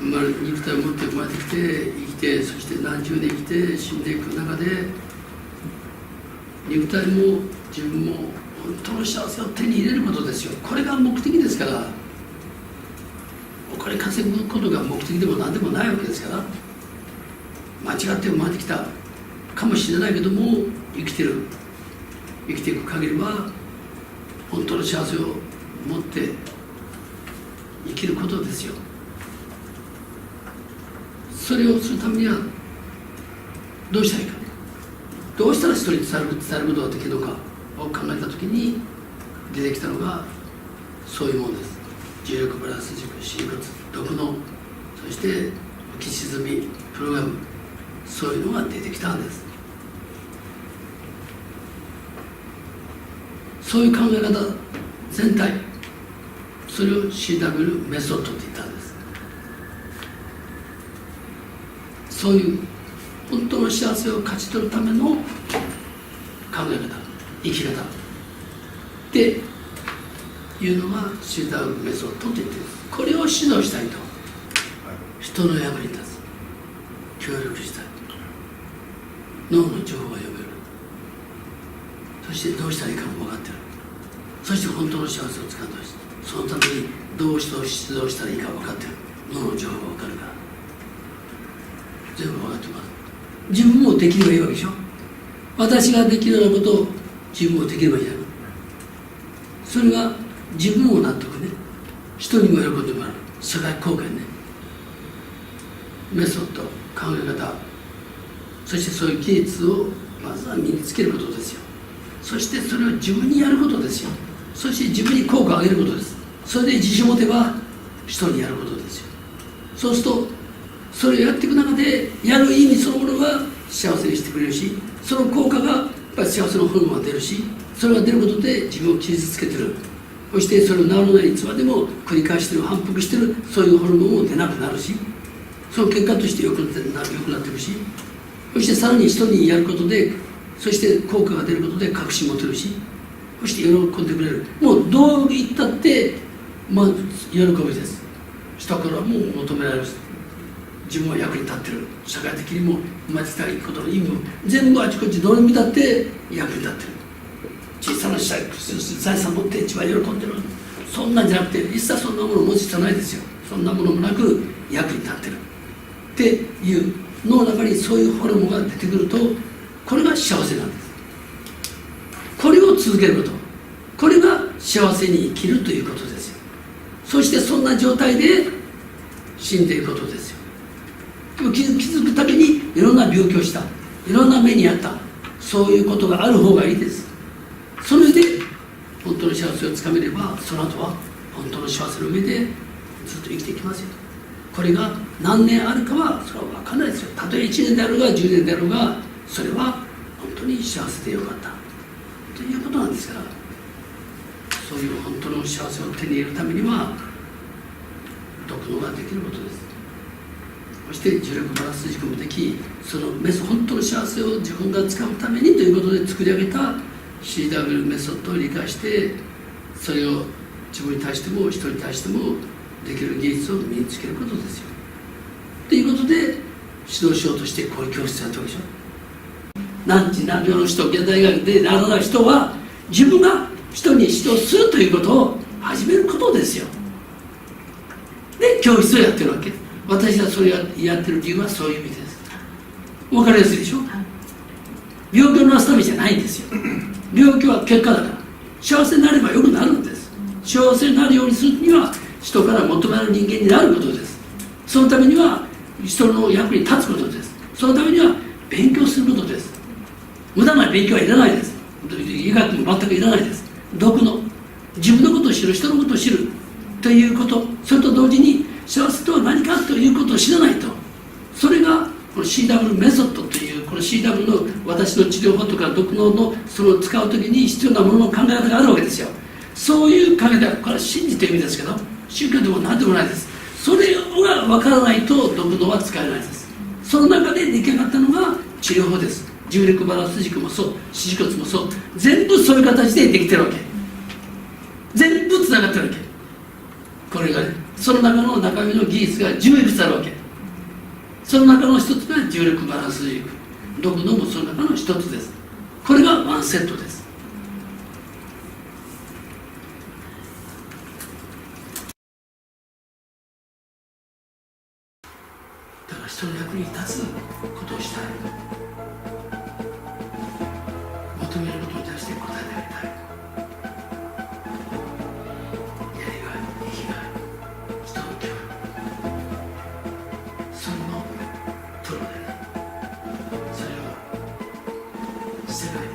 肉体を持って生まれてきて生きて、そして何十年生きて死んでいく中で、肉体も自分も本当の幸せを手に入れることですよ。これが目的ですから。お金稼ぐことが目的でも何でもないわけですから。間違って生まれてきたかもしれないけども、生きていく限りは本当の幸せを持って生きることですよ。それをするためにはどうしたらいいか、どうしたら人に伝えることができるのかを考えたときに出てきたのがそういうものです。重力バランス軸、心骨、毒の、そして浮き沈みプログラム、そういうのが出てきたんです。そういう考え方全体、それを CW メソッドと言ったんです。そういう本当の幸せを勝ち取るための考え方、生き方っていうのが CW メソッドと言っています。これを指導したいと、人の役に立つ、協力したい、脳の情報が読める、そしてどうしたらいいかも分かってる、そして本当の幸せをつかんでほしい、そのためにどうして指導したらいいか分かってる、脳の情報が分かるから全部分かってます。自分もできればいいわけでしょ。私ができるようなことを自分もできればいいじゃない。それが自分も納得ね、人にも喜んでもらう、社会貢献ね、メソッド、考え方、そしてそういう技術をまずは身につけることですよ。そしてそれを自分にやることですよ。そして自分に効果を上げることです。それで自信を持てば人にやることですよ。そうするとそれをやっていく中でやる意味そのものが幸せにしてくれるし、その効果がやっぱり幸せのホルモンが出るし、それが出ることで自分を傷つけてる、そしてそれを治らないいつまでも繰り返してる、反復してる、そういうホルモンも出なくなるし、その結果として良くなっていくし、そしてさらに人にやることで、そして効果が出ることで確信持てるし、そして喜んでくれる。もうどう言ったって喜びです。人からも求められる、自分は役に立ってる、社会的にも生まれてきたことの意味も全部あちこちどれ見たって役に立ってる。小さな財産持って一番喜んでる、そんなんじゃなくて、一切そんなものを持つ必要ないですよ。そんなものもなく役に立ってるっていう脳の中にそういうホルモンが出てくると、これが幸せなんです。これを続けること、これが幸せに生きるということですよ。そしてそんな状態で死んでいくことですよ。気づくたびにいろんな病気をした、いろんな目にあった、そういうことがある方がいいです。それで本当の幸せをつかめれば、その後は本当の幸せの上でずっと生きていきますよ。これが何年あるかはそれは分かんないですよ。たとえ1年であろうが10年であろうが、それは本当に幸せでよかったということなんですから、そういう本当の幸せを手に入れるためには読能ができることです。そして重力バランス軸もでき、その本当の幸せを自分がつかむためにということで作り上げた CW メソッドを理解して、それを自分に対しても人に対してもできる技術を身につけることですよ。ということで指導しようとしてこういう教室やったわけでしょ。何時何秒の人、現代医学でならない人は自分が人に指導するということを始めることですよ。で教室をやってるわけ。私がそれをやってる理由はそういう意味です。分かりやすいでしょ。病気を治すためじゃないんですよ。病気は結果だから、幸せになればよくなるんです。幸せになるようにするには人から求められる人間になることです。そのためには人の役に立つことです。そのためには勉強することです。無駄な勉強はいらないです。医学も全くいらないです。読の自分のことを知る、人のことを知るということ、それと同時に幸せとは何かということを知らないと、それがこの CW メソッドという、この CW の私の治療法とか読能のそれを使うときに必要なものの考え方があるわけですよ。そういう考え方、これは真理という意味ですけど、宗教でも何でもないです。それが分からないと読能は使えないです。その中で出来上がったのが治療法です。重力バランス軸もそう、四肢骨もそう、全部そういう形でできてるわけ。全部つながってるわけ。これがねその中の中身の技術が10いくつあるわけ。その中の一つが重力バランス軸、6のもその中の一つです。これがワンセットです。だから人の役に立つことをしたい、求めることに対して答えてあげたい、やりがい、生きがい、人の協力、それのプロで、それは世界で